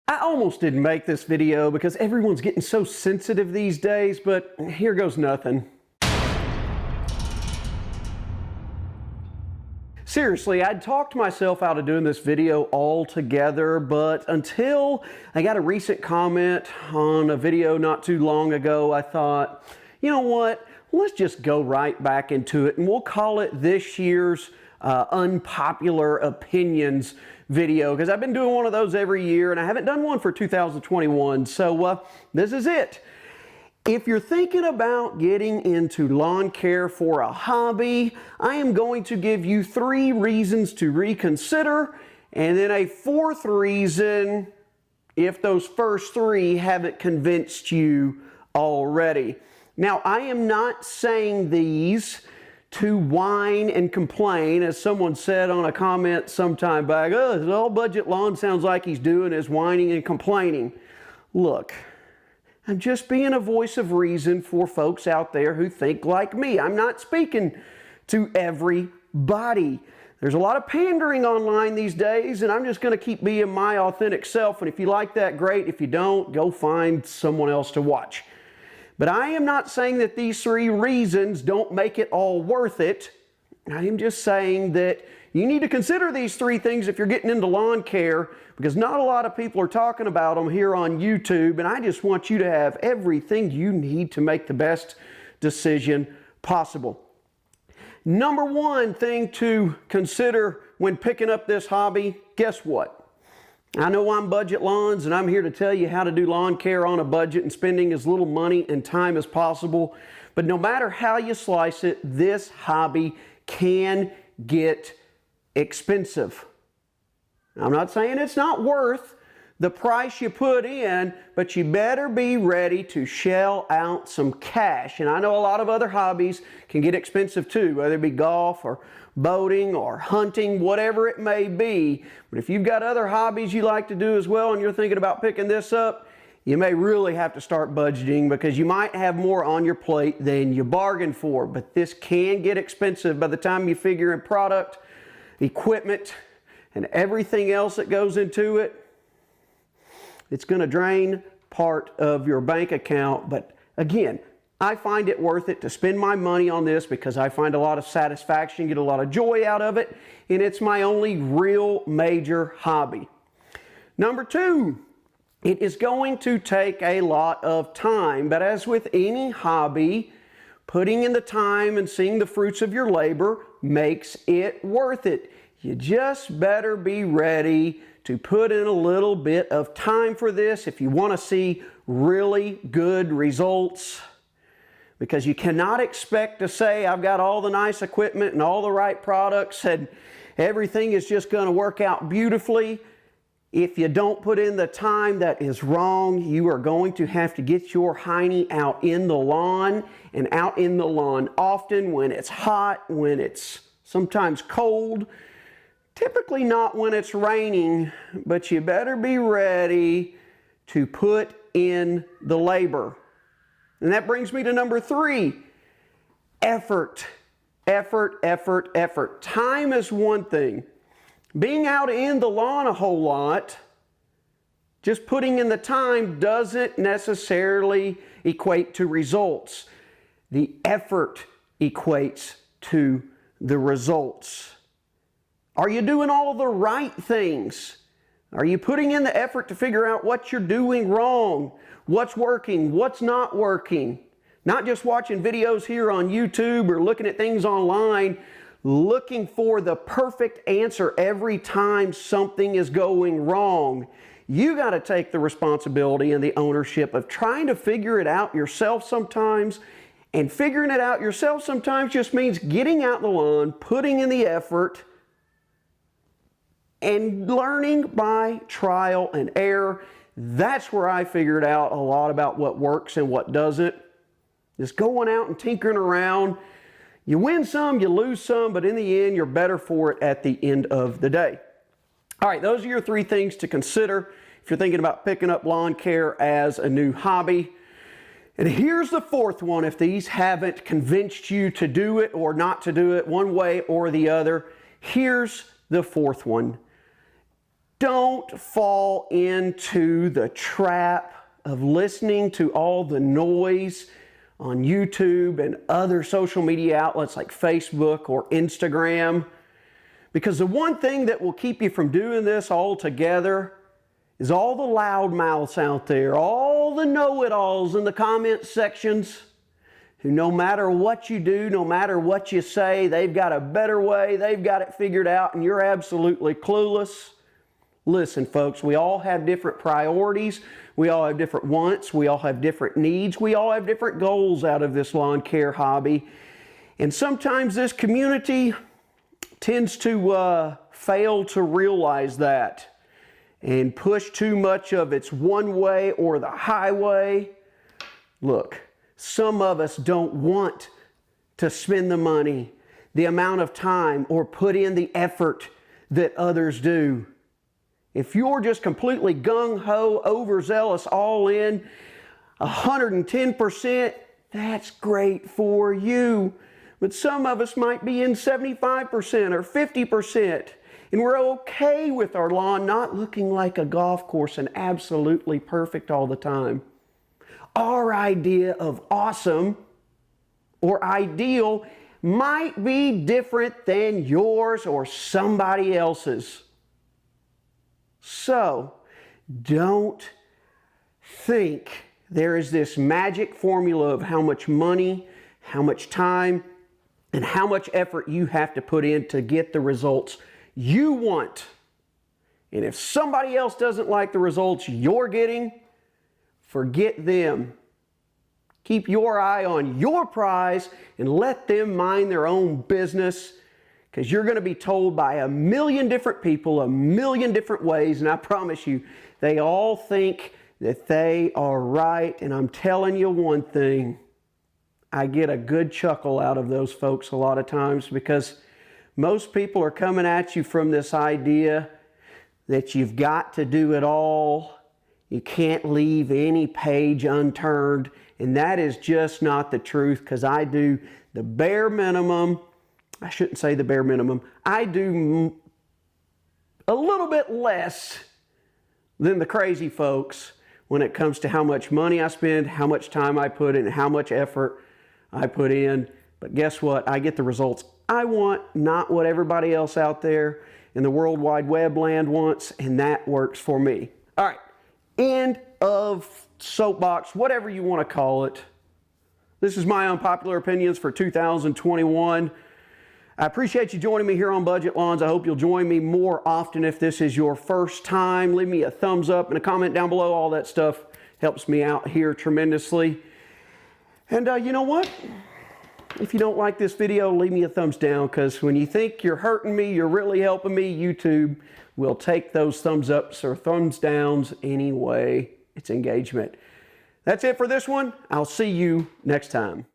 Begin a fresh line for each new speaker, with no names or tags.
I almost didn't make this video because everyone's getting so sensitive these days, but here goes nothing. Seriously, I'd talked myself out of doing this video altogether, but until I got a recent comment on a video not too long ago, I thought, you know what, let's just go right back into it and we'll call it this year's unpopular opinions video, because I've been doing one of those every year and I haven't done one for 2021, so this is it. If you're thinking about getting into lawn care for a hobby, I am going to give you 3 reasons to reconsider, and then a 4th reason if those first 3 haven't convinced you already. Now, I am not saying these to whine and complain, as someone said on a comment sometime back. Oh, this all budget lawn sounds like he's doing is whining and complaining. Look, I'm just being a voice of reason for folks out there who think like me. I'm not speaking to everybody. There's a lot of pandering online these days, and I'm just going to keep being my authentic self. And if you like that, great. If you don't, go find someone else to watch. But I am not saying that these 3 reasons don't make it all worth it. I am just saying that you need to consider these 3 things if you're getting into lawn care, because not a lot of people are talking about them here on YouTube, and I just want you to have everything you need to make the best decision possible. Number 1 thing to consider when picking up this hobby, guess what? I know I'm Budget Lawns, and I'm here to tell you how to do lawn care on a budget and spending as little money and time as possible. But no matter how you slice it, this hobby can get expensive. I'm not saying it's not worth the price you put in, but you better be ready to shell out some cash. And I know a lot of other hobbies can get expensive too, whether it be golf or boating or hunting, whatever it may be. But if you've got other hobbies you like to do as well and you're thinking about picking this up, you may really have to start budgeting, because you might have more on your plate than you bargained for. But this can get expensive by the time you figure in product, equipment, and everything else that goes into it. It's going to drain part of your bank account. But again, I find it worth it to spend my money on this because I find a lot of satisfaction, get a lot of joy out of it, and it's my only real major hobby. Number 2, it is going to take a lot of time, but as with any hobby, putting in the time and seeing the fruits of your labor makes it worth it. You just better be ready to put in a little bit of time for this if you want to see really good results. Because you cannot expect to say, I've got all the nice equipment and all the right products and everything is just going to work out beautifully. If you don't put in the time, that is wrong. You are going to have to get your hiney out in the lawn, and out in the lawn often when it's hot, when it's sometimes cold. Typically not when it's raining, but you better be ready to put in the labor. And that brings me to number 3, effort. Effort, effort, effort. Time is one thing. Being out in the lawn a whole lot, just putting in the time doesn't necessarily equate to results. The effort equates to the results. Are you doing all the right things? Are you putting in the effort to figure out what you're doing wrong? What's working? What's not working? Not just watching videos here on YouTube or looking at things online, looking for the perfect answer every time something is going wrong. You got to take the responsibility and the ownership of trying to figure it out yourself sometimes. And figuring it out yourself sometimes just means getting out in the lawn, putting in the effort, and learning by trial and error. That's where I figured out a lot about what works and what doesn't. Just going out and tinkering around. You win some, you lose some, but in the end, you're better for it at the end of the day. All right, those are your 3 things to consider if you're thinking about picking up lawn care as a new hobby. And here's the 4th one, if these haven't convinced you to do it or not to do it one way or the other. Here's the 4th one. Don't fall into the trap of listening to all the noise on YouTube and other social media outlets like Facebook or Instagram. Because the one thing that will keep you from doing this altogether is all the loudmouths out there, all the know-it-alls in the comment sections who no matter what you do, no matter what you say, they've got a better way, they've got it figured out, and you're absolutely clueless. Listen, folks, we all have different priorities. We all have different wants. We all have different needs. We all have different goals out of this lawn care hobby. And sometimes this community tends to fail to realize that and push too much of its one way or the highway. Look, some of us don't want to spend the money, the amount of time, or put in the effort that others do. If you're just completely gung-ho, overzealous, all in, 110%, that's great for you. But some of us might be in 75% or 50%, and we're okay with our lawn not looking like a golf course and absolutely perfect all the time. Our idea of awesome or ideal might be different than yours or somebody else's. So, don't think there is this magic formula of how much money, how much time, and how much effort you have to put in to get the results you want. And if somebody else doesn't like the results you're getting, forget them. Keep your eye on your prize and let them mind their own business, because you're going to be told by a million different people, a million different ways, and I promise you, they all think that they are right. And I'm telling you one thing, I get a good chuckle out of those folks a lot of times, because most people are coming at you from this idea that you've got to do it all. You can't leave any page unturned, and that is just not the truth, because I do the bare minimum. I shouldn't say the bare minimum. I do a little bit less than the crazy folks when it comes to how much money I spend, how much time I put in, how much effort I put in. But guess what? I get the results I want, not what everybody else out there in the World Wide Web land wants, and that works for me. All right, end of soapbox, whatever you want to call it. This is my unpopular opinions for 2021. I appreciate you joining me here on Budget Lawns. I hope you'll join me more often if this is your first time. Leave me a thumbs up and a comment down below. All that stuff helps me out here tremendously. And you know what? If you don't like this video, leave me a thumbs down, because when you think you're hurting me, you're really helping me, YouTube will take those thumbs ups or thumbs downs anyway. It's engagement. That's it for this one. I'll see you next time.